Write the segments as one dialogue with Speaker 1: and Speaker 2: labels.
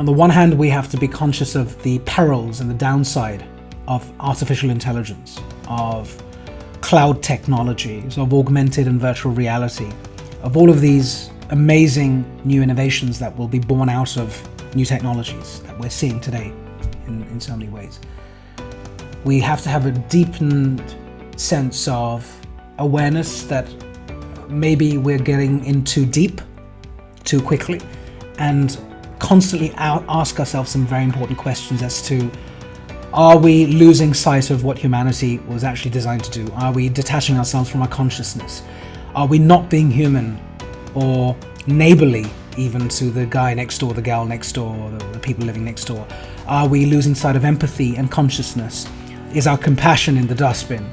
Speaker 1: On the one hand, we have to be conscious of the perils and the downside of artificial intelligence, of cloud technologies, of augmented and virtual reality, of all of these amazing new innovations that will be born out of new technologies that we're seeing today in so many ways. We have to have a deepened sense of awareness that maybe we're getting in too deep, too quickly, and constantly ask ourselves some very important questions as to, are we losing sight of what humanity was actually designed to do? Are we detaching ourselves from our consciousness? Are we not being human or neighborly even to the guy next door, the gal next door, or the people living next door? Are we losing sight of empathy and consciousness? Is our compassion in the dustbin?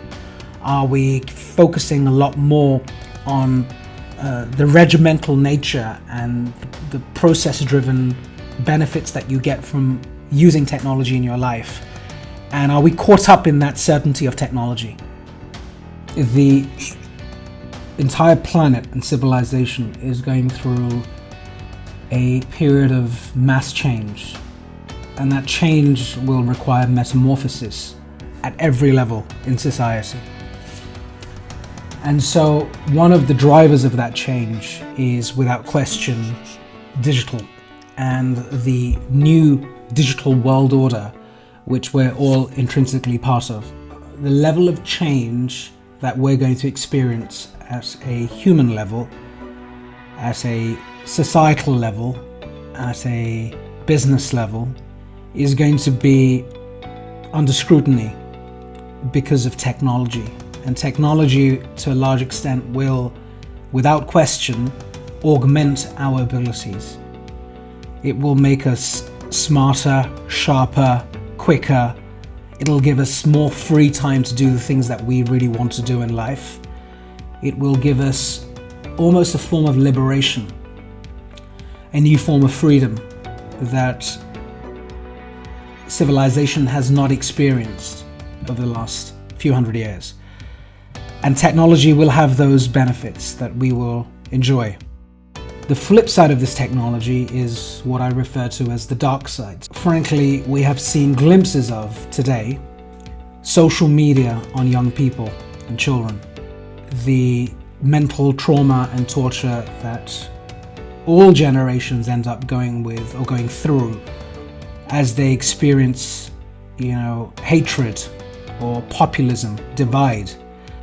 Speaker 1: Are we focusing a lot more on the regimental nature and the process-driven benefits that you get from using technology in your life? And are we caught up in that certainty of technology? The entire planet and civilization is going through a period of mass change, and that change will require metamorphosis at every level in society. And so one of the drivers of that change is, without question, digital, and the new digital world order, which we're all intrinsically part of. The level of change that we're going to experience at a human level, at a societal level, at a business level, is going to be under scrutiny because of technology. And technology, to a large extent, will, without question, augment our abilities. It will make us smarter, sharper, quicker. It'll give us more free time to do the things that we really want to do in life. It will give us almost a form of liberation, a new form of freedom that civilization has not experienced over the last few hundred years. And technology will have those benefits that we will enjoy. The flip side of this technology is what I refer to as the dark side. Frankly, we have seen glimpses of today social media on young people and children. The mental trauma and torture that all generations end up going with or going through as they experience, hatred or populism, divide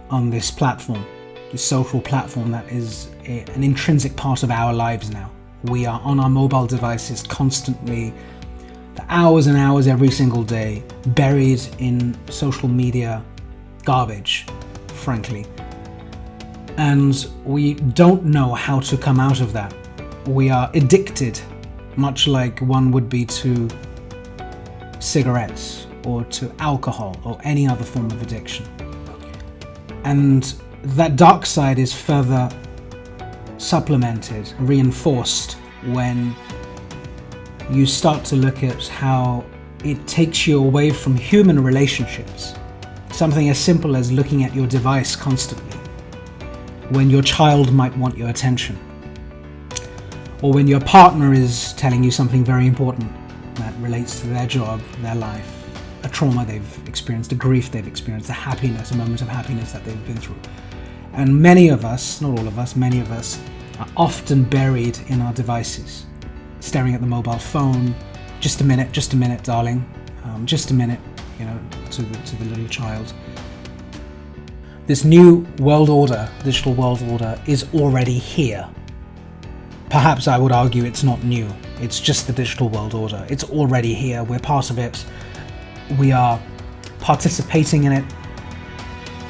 Speaker 1: on this platform, this social platform that is an intrinsic part of our lives now. We are on our mobile devices constantly, for hours and hours every single day, buried in social media garbage, frankly. And we don't know how to come out of that. We are addicted, much like one would be to cigarettes or to alcohol or any other form of addiction. And that dark side is further supplemented, reinforced when you start to look at how it takes you away from human relationships. Something as simple as looking at your device constantly when your child might want your attention, or when your partner is telling you something very important that relates to their job, their life, a trauma they've experienced, a grief they've experienced, a happiness, a moment of happiness that they've been through. And many of us, not all of us, many of us are often buried in our devices, staring at the mobile phone. Just a minute, darling. Just a minute, to the little child. This new world order, digital world order, is already here. Perhaps I would argue it's not new. It's just the digital world order. It's already here. We're part of it. We are participating in it.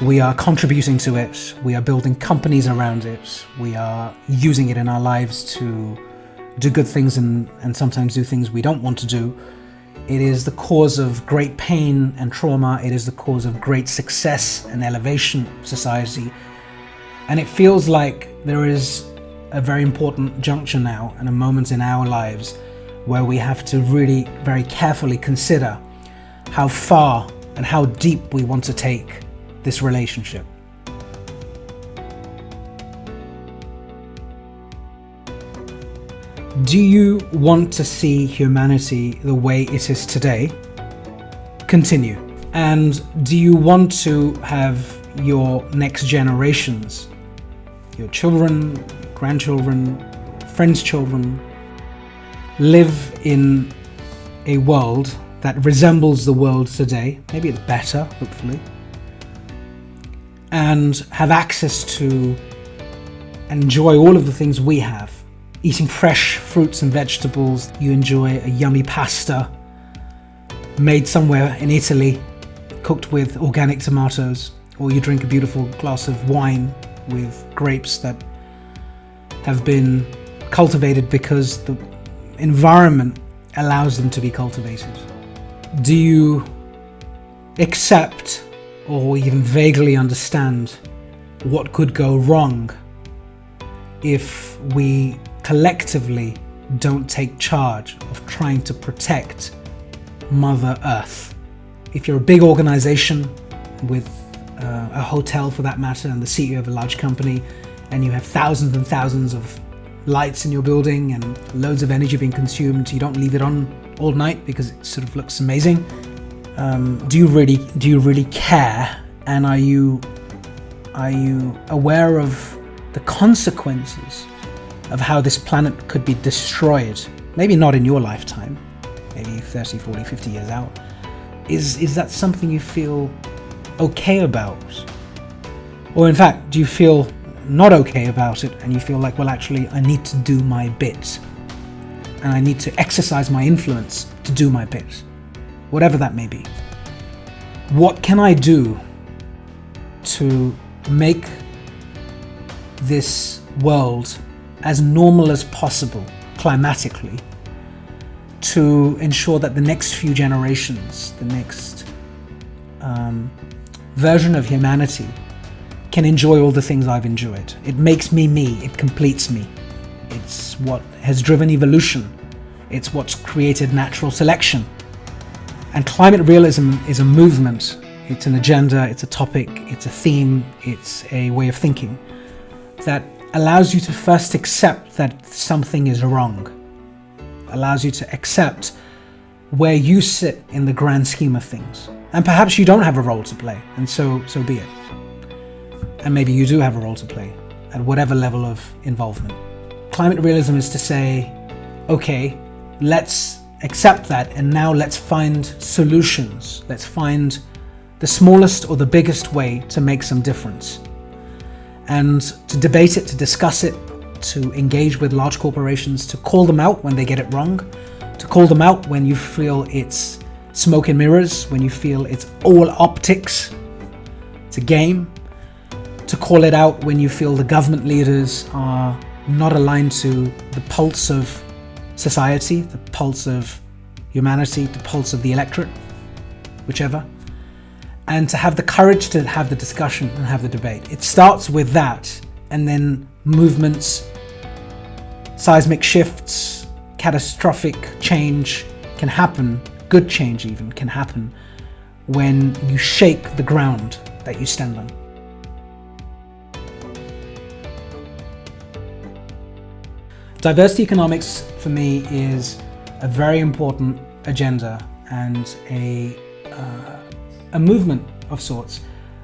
Speaker 1: We are contributing to it. We are building companies around it. We are using it in our lives to do good things and sometimes do things we don't want to do. It is the cause of great pain and trauma. It is the cause of great success and elevation of society. And it feels like there is a very important juncture now and a moment in our lives where we have to really very carefully consider how far and how deep we want to take this relationship. Do you want to see humanity the way it is today continue? And do you want to have your next generations, your children, grandchildren, friends' children, live in a world that resembles the world today, maybe it's better, hopefully, and have access to enjoy all of the things we have, eating fresh fruits and vegetables? You enjoy a yummy pasta made somewhere in Italy, cooked with organic tomatoes, or you drink a beautiful glass of wine with grapes that have been cultivated because the environment allows them to be cultivated. Do you accept or even vaguely understand what could go wrong if we collectively don't take charge of trying to protect Mother Earth? If you're a big organization with a hotel for that matter, and the CEO of a large company, and you have thousands and thousands of lights in your building and loads of energy being consumed, you don't leave it on all night because it sort of looks amazing. Do you really care? And are you aware of the consequences of how this planet could be destroyed? Maybe not in your lifetime, maybe 30, 40, 50 years out. Is that something you feel okay about? Or in fact, do you feel not okay about it and you feel like, well, actually, I need to do my bit and I need to exercise my influence to do my bit, whatever that may be? What can I do to make this world as normal as possible climatically, to ensure that the next few generations, the next version of humanity can enjoy all the things I've enjoyed? It makes me me, it completes me. It's what has driven evolution. It's what's created natural selection. And climate realism is a movement. It's an agenda, it's a topic, it's a theme, it's a way of thinking that allows you to first accept that something is wrong, allows you to accept where you sit in the grand scheme of things. And perhaps you don't have a role to play, and so be it. And maybe you do have a role to play at whatever level of involvement. Climate realism is to say, okay, let's accept that, and now let's find solutions. Let's find the smallest or the biggest way to make some difference. And to debate it, to discuss it, to engage with large corporations, to call them out when they get it wrong, to call them out when you feel it's smoke and mirrors, when you feel it's all optics, it's a game, to call it out when you feel the government leaders are not aligned to the pulse of society, the pulse of humanity, the pulse of the electorate, whichever, and to have the courage to have the discussion and have the debate. It starts with that, and then movements, seismic shifts, catastrophic change can happen, good change even can happen, when you shake the ground that you stand on. Diversity economics for me is a very important agenda and a movement of sorts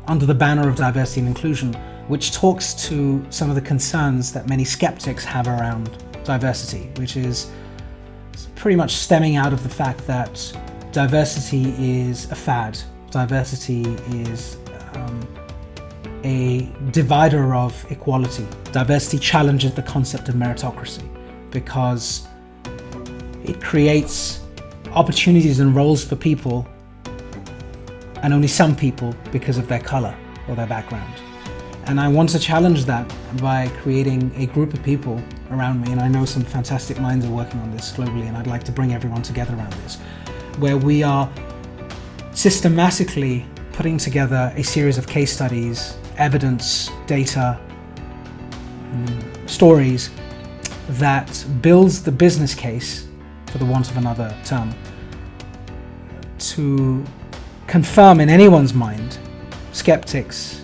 Speaker 1: under the banner of diversity and inclusion, which talks to some of the concerns that many skeptics have around diversity, which is pretty much stemming out of the fact that diversity is a fad. Diversity is a divider of equality. Diversity challenges the concept of meritocracy because it creates opportunities and roles for people, and only some people because of their color or their background. And I want to challenge that by creating a group of people around me, and I know some fantastic minds are working on this globally, and I'd like to bring everyone together around this, where we are systematically putting together a series of case studies, evidence, data, stories that builds the business case, for the want of another term, to confirm in anyone's mind, skeptics,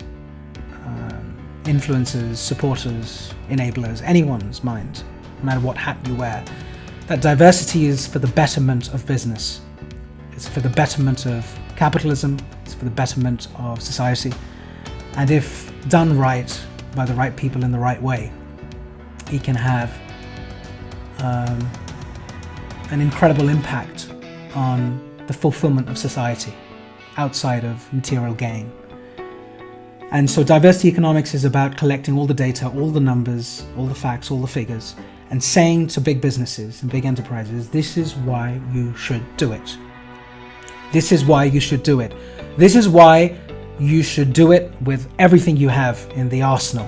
Speaker 1: influencers, supporters, enablers, anyone's mind, no matter what hat you wear, that diversity is for the betterment of business. It's for the betterment of capitalism. It's for the betterment of society. And if done right by the right people in the right way, it can have an incredible impact on the fulfillment of society outside of material gain. And so diversity economics is about collecting all the data, all the numbers, all the facts, all the figures, and saying to big businesses and big enterprises, this is why you should do it. This is why you should do it. This is why you should do it with everything you have in the arsenal.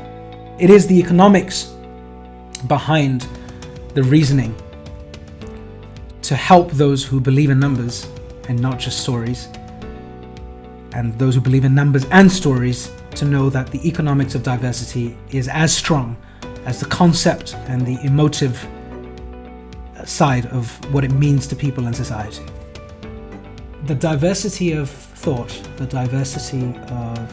Speaker 1: It is the economics behind the reasoning to help those who believe in numbers and not just stories, and those who believe in numbers and stories to know that the economics of diversity is as strong as the concept and the emotive side of what it means to people and society. The diversity of thought, the diversity of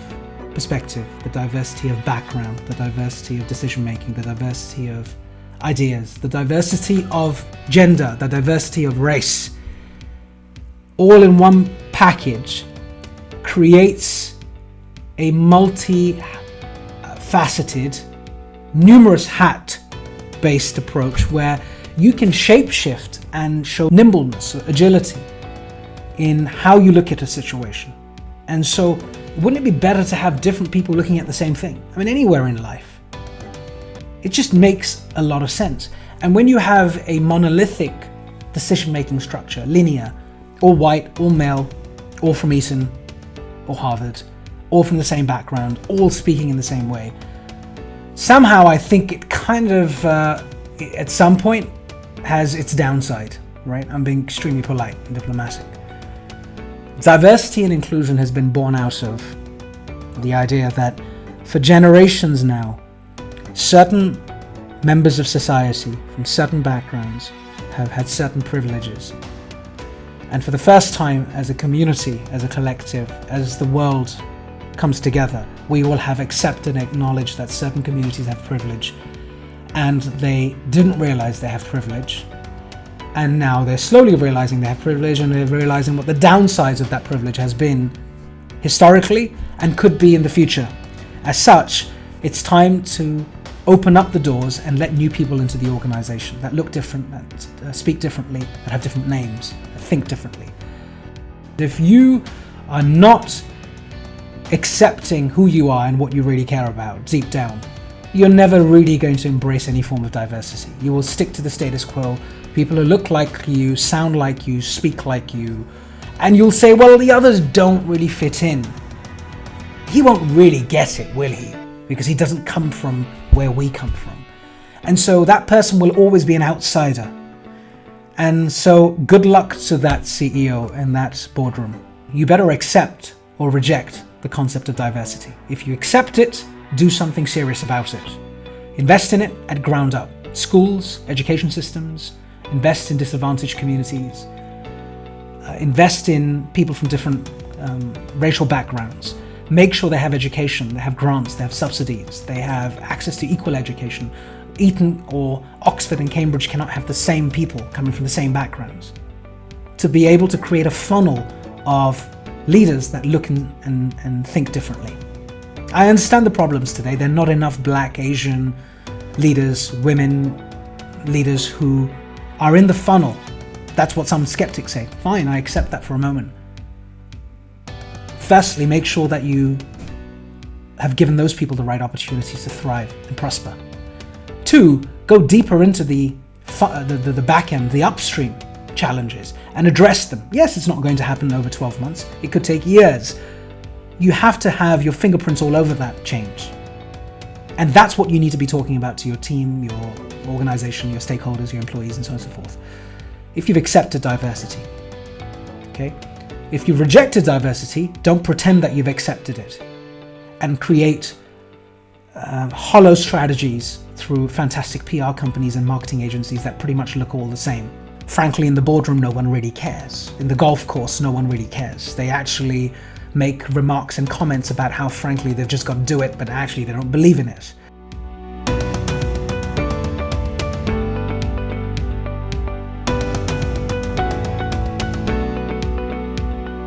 Speaker 1: perspective, the diversity of background, the diversity of decision making, the diversity of ideas, the diversity of gender, the diversity of race, all in one package creates a multi-faceted, numerous hat-based approach where you can shapeshift and show nimbleness, agility in how you look at a situation. And so wouldn't it be better to have different people looking at the same thing? I mean, anywhere in life. It just makes a lot of sense. And when you have a monolithic decision-making structure, linear, all white, all male, all from Eton or Harvard, all from the same background, all speaking in the same way, somehow I think it kind of, at some point, has its downside, right? I'm being extremely polite and diplomatic. Diversity and inclusion has been born out of the idea that for generations now, certain members of society from certain backgrounds have had certain privileges. And for the first time as a community, as a collective, as the world comes together, we all have accepted and acknowledged that certain communities have privilege and they didn't realize they have privilege. And now they're slowly realizing they have privilege, and they're realizing what the downsides of that privilege has been historically and could be in the future. As such, it's time to open up the doors and let new people into the organization that look different, that speak differently, that have different names, that think differently. If you are not accepting who you are and what you really care about deep down, you're never really going to embrace any form of diversity. You will stick to the status quo, people who look like you, sound like you, speak like you, and you'll say, well, the others don't really fit in. He won't really get it, will he? Because he doesn't come from where we come from. And so that person will always be an outsider. And so good luck to that CEO in that boardroom. You better accept or reject the concept of diversity. If you accept it, do something serious about it. Invest in it at ground up. Schools, education systems, invest in disadvantaged communities, invest in people from different racial backgrounds. Make sure they have education, they have grants, they have subsidies, they have access to equal education. Eton or Oxford and Cambridge cannot have the same people coming from the same backgrounds. To be able to create a funnel of leaders that look and think differently. I understand the problems today. There are not enough Black, Asian leaders, women leaders who are in the funnel. That's what some skeptics say. Fine, I accept that for a moment. Firstly, make sure that you have given those people the right opportunities to thrive and prosper. 2, go deeper into the back end, the upstream challenges, and address them. Yes, it's not going to happen over 12 months. It could take years. You have to have your fingerprints all over that change. And that's what you need to be talking about to your team, your organization, your stakeholders, your employees, and so on and so forth. If you've accepted diversity, okay? If you've rejected diversity, don't pretend that you've accepted it and create hollow strategies through fantastic PR companies and marketing agencies that pretty much look all the same. Frankly, in the boardroom, no one really cares. In the golf course, no one really cares. They actually make remarks and comments about how, frankly, they've just got to do it, but actually they don't believe in it.